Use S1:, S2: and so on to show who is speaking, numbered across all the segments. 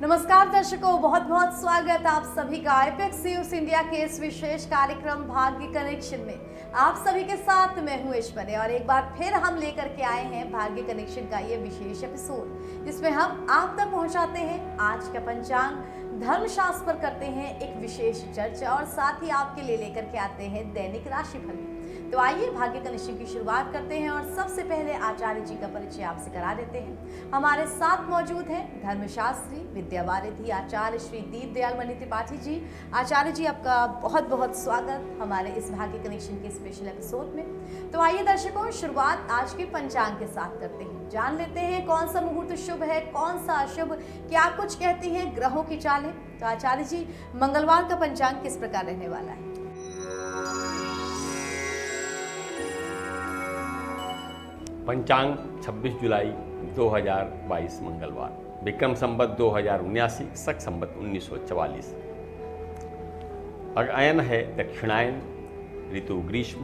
S1: नमस्कार दर्शकों, बहुत बहुत स्वागत आप सभी का एपेक्स न्यूज इंडिया के इस विशेष कार्यक्रम भाग्य कनेक्शन में। आप सभी के साथ मैं हूं ऐश्वर्या और एक बार फिर हम लेकर के आए हैं भाग्य कनेक्शन का ये विशेष एपिसोड, जिसमें हम आप तक पहुंचाते हैं आज का पंचांग, धर्मशास्त्र पर करते हैं एक विशेष चर्चा और साथ ही आपके लिए लेकर के आते हैं दैनिक राशिफल। तो आइए भाग्य कनेक्शन की शुरुआत करते हैं और सबसे पहले आचार्य जी का परिचय आपसे करा देते हैं। हमारे साथ मौजूद हैं धर्मशास्त्री विद्यावारिधि आचार्य श्री दीपदयाल मणि त्रिपाठी जी। आचार्य जी, आपका बहुत बहुत स्वागत हमारे इस भाग्य कनेक्शन के स्पेशल एपिसोड में। तो आइए दर्शकों, शुरुआत आज के पंचांग के साथ करते हैं। जान लेते हैं कौन सा मुहूर्त शुभ है, कौन सा अशुभ, क्या कुछ कहती हैं ग्रहों की चालें। तो आचार्य जी, मंगलवार का पंचांग किस प्रकार रहने वाला है?
S2: पंचांग 26 जुलाई 2022 मंगलवार, विक्रम संवत 2079, शक संवत 1944। अयन है दक्षिणायन, ऋतु ग्रीष्म,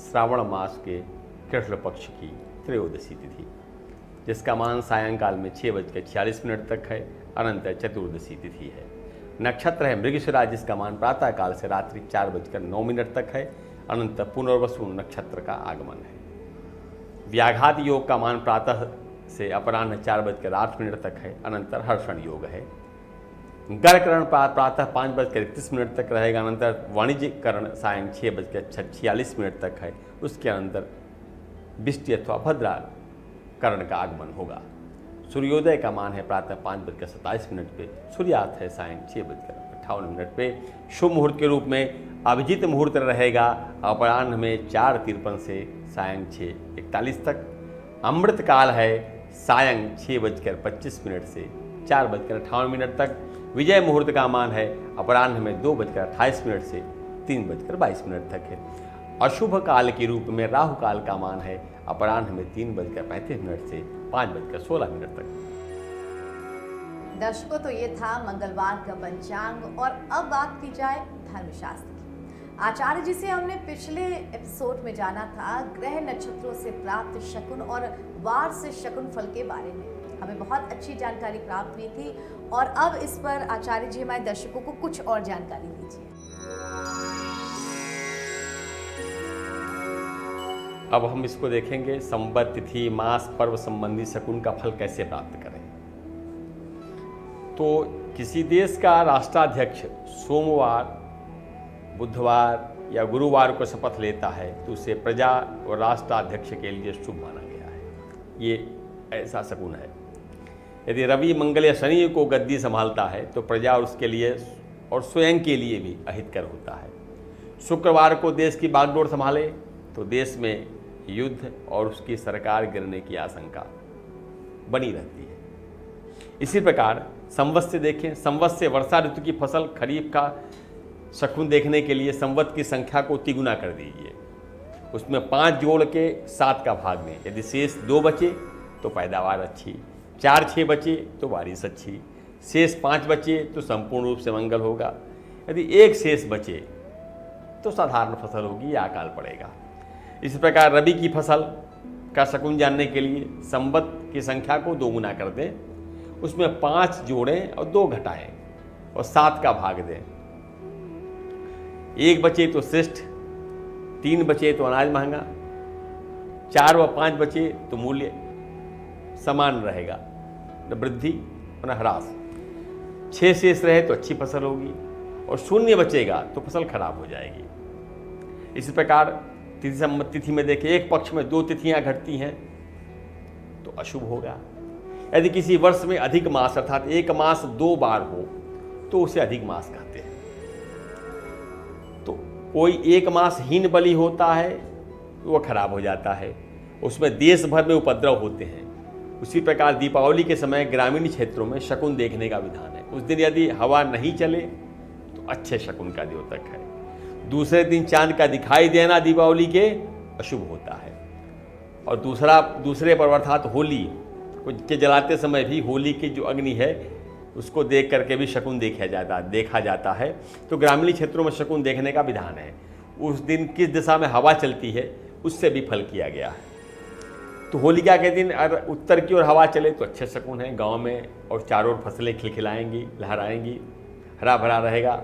S2: श्रावण मास के कृष्ण पक्ष की त्रयोदशी तिथि, जिसका मान सायंकाल में 6:46 तक है। अनंतर चतुर्दशी तिथि है। नक्षत्र है मृगशिरा, जिसका मान प्रातःकाल से रात्रि 4:09 तक है। अनंतर पुनर्वसु नक्षत्र का आगमन है। व्याघात योग का मान प्रातः से अपराह्न 4:08 तक है। अनंतर हर्षण योग है। गर्करण प्रातः 5:31 तक रहेगा। अनंतर वाणिज्यकरण सायं 6:46 तक है। उसके अनंतर बिष्टि अथवा भद्रा करण का आगमन होगा। सूर्योदय का मान है प्रातः 5:27 पे। सूर्यास्त है सायं 6:58 पे। शुभ मुहूर्त के रूप में अभिजीत मुहूर्त रहेगा अपराह्न में 4:53 से सायं 6:41 तक। अमृत काल है सायं 6:25 से 4:58 तक। विजय मुहूर्त का मान है अपराह्न में 2:28 से 3:22 तक है। अशुभ काल के रूप में राहु काल का मान है अपराह्न में 3:35 से 5:16 तक।
S1: दर्शकों, तो ये था मंगलवार का पंचांग और अब बात की जाए धर्मशास्त्र की। आचार्य जी से हमने पिछले एपिसोड में जाना था ग्रह नक्षत्रों से प्राप्त शकुन और वार से शकुन फल के बारे में। हमें बहुत अच्छी जानकारी प्राप्त हुई थी और अब इस पर आचार्य जी हमारे दर्शकों को कुछ और जानकारी दीजिए।
S2: अब हम इसको देखेंगे, संवत, तिथि, मास, पर्व संबंधी शकुन का फल कैसे प्राप्त करें। तो किसी देश का राष्ट्राध्यक्ष सोमवार, बुधवार या गुरुवार को शपथ लेता है तो उसे प्रजा और राष्ट्राध्यक्ष के लिए शुभ माना गया है। ये ऐसा शकुन है। यदि रवि, मंगल या शनि को गद्दी संभालता है तो प्रजा और उसके लिए और स्वयं के लिए भी अहितकर होता है। शुक्रवार को देश की बागडोर संभाले तो देश में युद्ध और उसकी सरकार गिरने की आशंका बनी रहती है। इसी प्रकार संवत से देखें, संवत से वर्षा ऋतु की फसल खरीफ का शकुन देखने के लिए संवत की संख्या को तिगुना कर दीजिए। उसमें 5 जोड़ के 7 का भाग दें। यदि शेष 2 बचे तो पैदावार अच्छी, 4-6 बचे तो बारिश अच्छी, शेष 5 बचे तो संपूर्ण रूप से मंगल होगा। यदि 1 शेष बचे तो साधारण फसल होगी या अकाल पड़ेगा। इस प्रकार रबी की फसल का शकुन जानने के लिए संवत की संख्या को 2 गुना कर दें। उसमें 5 जोड़ें और 2 घटाएं और 7 का भाग दें। 1 बचे तो श्रेष्ठ, 3 बचे तो अनाज महंगा, 4 व 5 बचे तो मूल्य समान रहेगा, न वृद्धि न ह्रास। 6 शेष रहे तो अच्छी फसल होगी और 0 बचेगा तो फसल खराब हो जाएगी। इसी प्रकार तिथि संबंध तिथि में देखें, एक पक्ष में 2 तिथियां घटती हैं तो अशुभ होगा। यदि किसी वर्ष में अधिक मास अर्थात एक मास 2 बार हो तो उसे अधिक मास कहते हैं। तो कोई एक मास हीन बलि होता है वो खराब हो जाता है, उसमें देश भर में उपद्रव होते हैं। उसी प्रकार दीपावली के समय ग्रामीण क्षेत्रों में शकुन देखने का विधान है। उस दिन यदि हवा नहीं चले तो अच्छे शकुन का द्योतक है। दूसरे दिन चांद का दिखाई देना दीपावली के अशुभ होता है। और दूसरे पर्व अर्थात होली के जलाते समय भी होली की जो अग्नि है उसको देख करके भी शकुन देखा जाता है। तो ग्रामीण क्षेत्रों में शकुन देखने का विधान है। उस दिन किस दिशा में हवा चलती है उससे भी फल किया गया है। तो होलिका के दिन अगर उत्तर की ओर हवा चले तो अच्छे शकुन है, गांव में और चारों ओर फसलें खिलखिलाएंगी, लहराएंगी, हरा भरा रहेगा।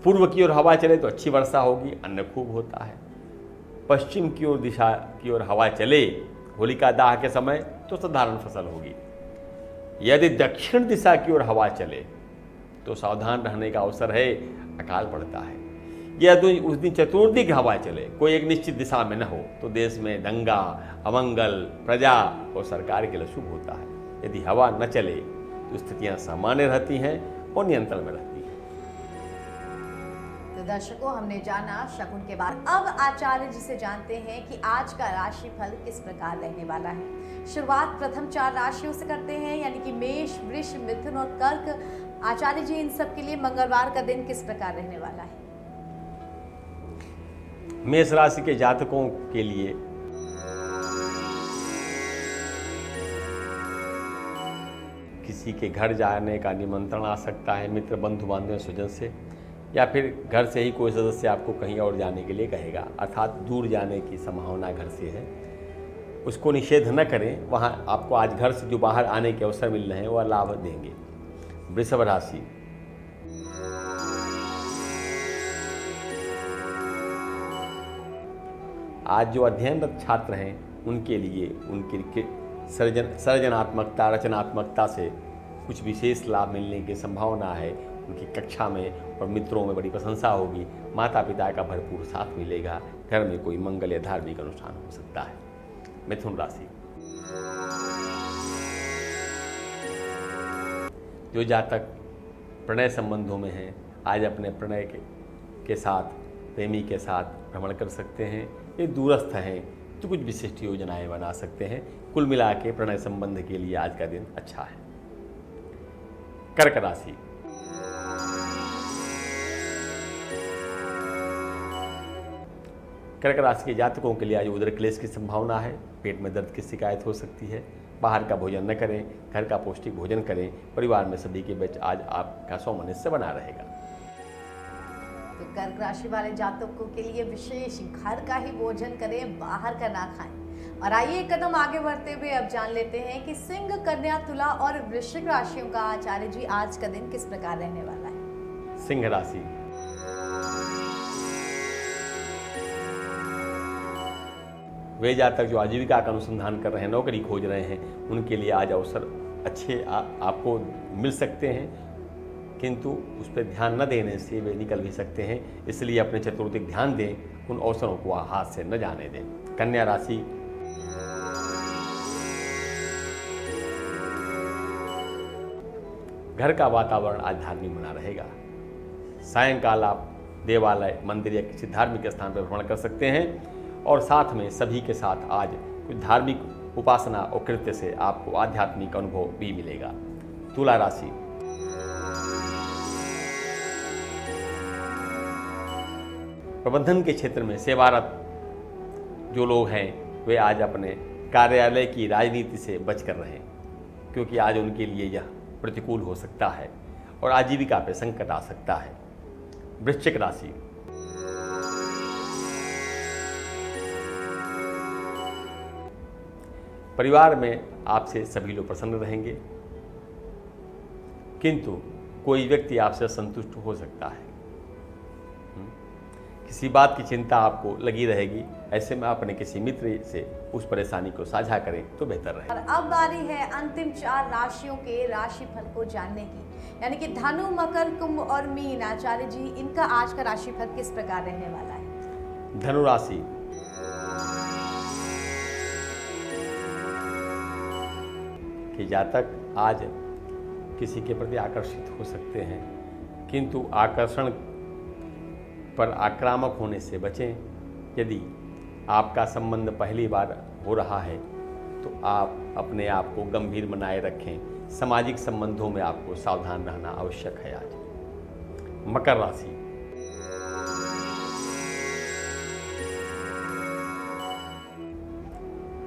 S2: पूर्व की ओर हवा चले तो अच्छी वर्षा होगी, अन्न खूब होता है। पश्चिम की ओर दिशा की ओर हवा चले होलिका दाह के समय तो साधारण फसल होगी। यदि दक्षिण दिशा की ओर हवा चले तो सावधान रहने का अवसर है, अकाल पड़ता है। यदि उस दिन चतुर्थी की हवा चले, कोई एक निश्चित दिशा में न हो, तो देश में दंगा, अमंगल, प्रजा और सरकार के लिए शुभ होता है। यदि हवा न चले तो स्थितियां सामान्य रहती हैं और नियंत्रण में रहती हैं।
S1: तो दर्शकों, हमने जाना शकुन के बाद। अब आचार्य जी से जानते हैं कि आज का राशिफल किस प्रकार रहने वाला है। शुरुआत प्रथम 4 राशियों से करते हैं, यानी कि मेष, वृष, मिथुन और कर्क। आचार्य जी, इन सब के लिए मंगलवार का दिन किस प्रकार रहने वाला है?
S2: मेष राशि के जातकों के लिए किसी के घर जाने का निमंत्रण आ सकता है, मित्र, बंधु बांधव, स्वजन से, या फिर घर से ही कोई सदस्य आपको कहीं और जाने के लिए कहेगा, अर्थात दूर जाने की संभावना घर से है। उसको निषेध न करें। वहाँ आपको आज घर से जो बाहर आने के अवसर मिल रहे हैं वह लाभ देंगे। वृषभ राशि, आज जो अध्ययनरत छात्र हैं उनके लिए उनकी सृजनात्मकता, रचनात्मकता से कुछ विशेष लाभ मिलने की संभावना है। उनकी कक्षा में और मित्रों में बड़ी प्रशंसा होगी। माता पिता का भरपूर साथ मिलेगा। घर में कोई मंगल या धार्मिक अनुष्ठान हो सकता है। मिथुन राशि, जो जातक प्रणय संबंधों में हैं, आज अपने प्रणय के साथ, प्रेमी के साथ भ्रमण कर सकते हैं। ये दूरस्थ हैं तो कुछ विशिष्ट योजनाएं बना सकते हैं। कुल मिला के प्रणय संबंध के लिए आज का दिन अच्छा है। कर्क राशि, कर्क राशि के जातकों के लिए आज उदर क्लेश की संभावना है। पेट में दर्द की शिकायत हो सकती है। बाहर का भोजन न करें, घर का पौष्टिक भोजन करें। परिवार में सभी के बीच आज आपका सौमनस्य बना रहेगा।
S1: तो कर्क राशि वाले जातकों के लिए विशेष घर का ही भोजन करें, बाहर का ना खाएं। और आइए एक कदम आगे बढ़ते हुए अब जान लेते हैं कि सिंह, कन्या, तुला और वृश्चिक राशियों का आचार्य जी आज का दिन किस प्रकार रहने वाला है।
S2: सिंह राशि, वे जातक जो आजीविका का अनुसंधान कर रहे हैं, नौकरी खोज रहे हैं, उनके लिए आज अवसर अच्छे आपको मिल सकते हैं, किंतु उस पर ध्यान न देने से वे निकल भी सकते हैं। इसलिए अपने चतुर्दिक ध्यान दें, उन अवसरों को हाथ से न जाने दें। कन्या राशि, घर का वातावरण आज धार्मिक बना रहेगा। सायंकाल आप देवालय, मंदिर या किसी धार्मिक स्थान पर भ्रमण कर सकते हैं और साथ में सभी के साथ आज कुछ धार्मिक उपासना और कृत्य से आपको आध्यात्मिक अनुभव भी मिलेगा। तुला राशि, प्रबंधन के क्षेत्र में सेवारत जो लोग हैं वे आज अपने कार्यालय की राजनीति से बच कर रहें, क्योंकि आज उनके लिए यह प्रतिकूल हो सकता है और आजीविका पर संकट आ सकता है। वृश्चिक राशि, परिवार में आपसे सभी लोग प्रसन्न रहेंगे, किंतु कोई व्यक्ति आपसे असंतुष्ट हो सकता है। किसी बात की चिंता आपको लगी रहेगी। ऐसे में अपने किसी मित्र से उस परेशानी को साझा करें तो बेहतर रहेगा।
S1: और अब बारी है अंतिम 4 राशियों के राशिफल को जानने की, यानी कि धनु, मकर, कुंभ और मीन। आचार्य जी, इनका आज का राशिफल किस प्रकार रहने वाला है।
S2: धनु राशि, कि जातक आज किसी के प्रति आकर्षित हो सकते हैं, किंतु आकर्षण पर आक्रामक होने से बचें। यदि आपका संबंध पहली बार हो रहा है तो आप अपने आप को गंभीर बनाए रखें। सामाजिक संबंधों में आपको सावधान रहना आवश्यक है आज। मकर राशि,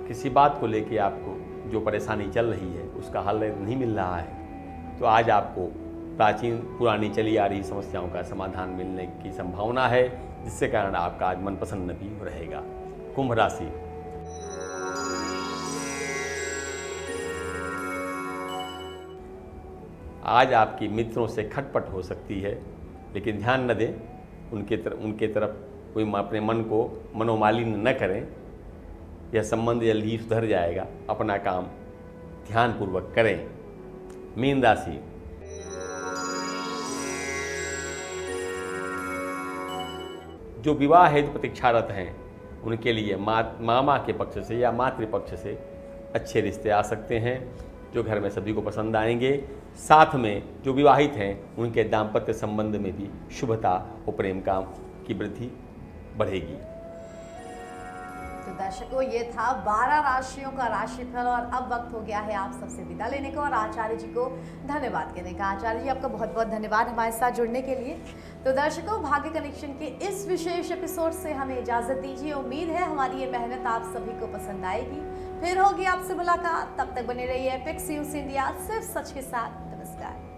S2: किसी बात को लेकर आपको जो परेशानी चल रही है उसका हल नहीं मिल रहा है तो आज आपको प्राचीन पुरानी चली आ रही समस्याओं का समाधान मिलने की संभावना है, जिससे कारण आपका आज मनपसंद भी रहेगा। कुंभ राशि, आज आपकी मित्रों से खटपट हो सकती है, लेकिन ध्यान न दें, उनके तरफ कोई अपने मन को मनोमालिन्य न करें। यह संबंध जल्द ही सुधर जाएगा। अपना काम ध्यानपूर्वक करें। मीन राशि, जो विवाह हेतु प्रतीक्षारत हैं उनके लिए मामा के पक्ष से या मातृपक्ष से अच्छे रिश्ते आ सकते हैं, जो घर में सभी को पसंद आएंगे। साथ में जो विवाहित हैं उनके दाम्पत्य संबंध में भी शुभता और प्रेम की वृद्धि बढ़ेगी।
S1: तो दर्शकों, ये था 12 राशियों का राशिफल और अब वक्त हो गया है आप सबसे विदा लेने का और आचार्य जी को धन्यवाद कहने का। आचार्य जी, आपका बहुत बहुत धन्यवाद हमारे साथ जुड़ने के लिए। तो दर्शकों, भाग्य कनेक्शन के इस विशेष एपिसोड से हमें इजाजत दीजिए। उम्मीद है हमारी ये मेहनत आप सभी को पसंद आएगी। फिर होगी आपसे मुलाकात, तब तक बने रहिए एपेक्स न्यूज़ इंडिया, सिर्फ सच के साथ। नमस्कार।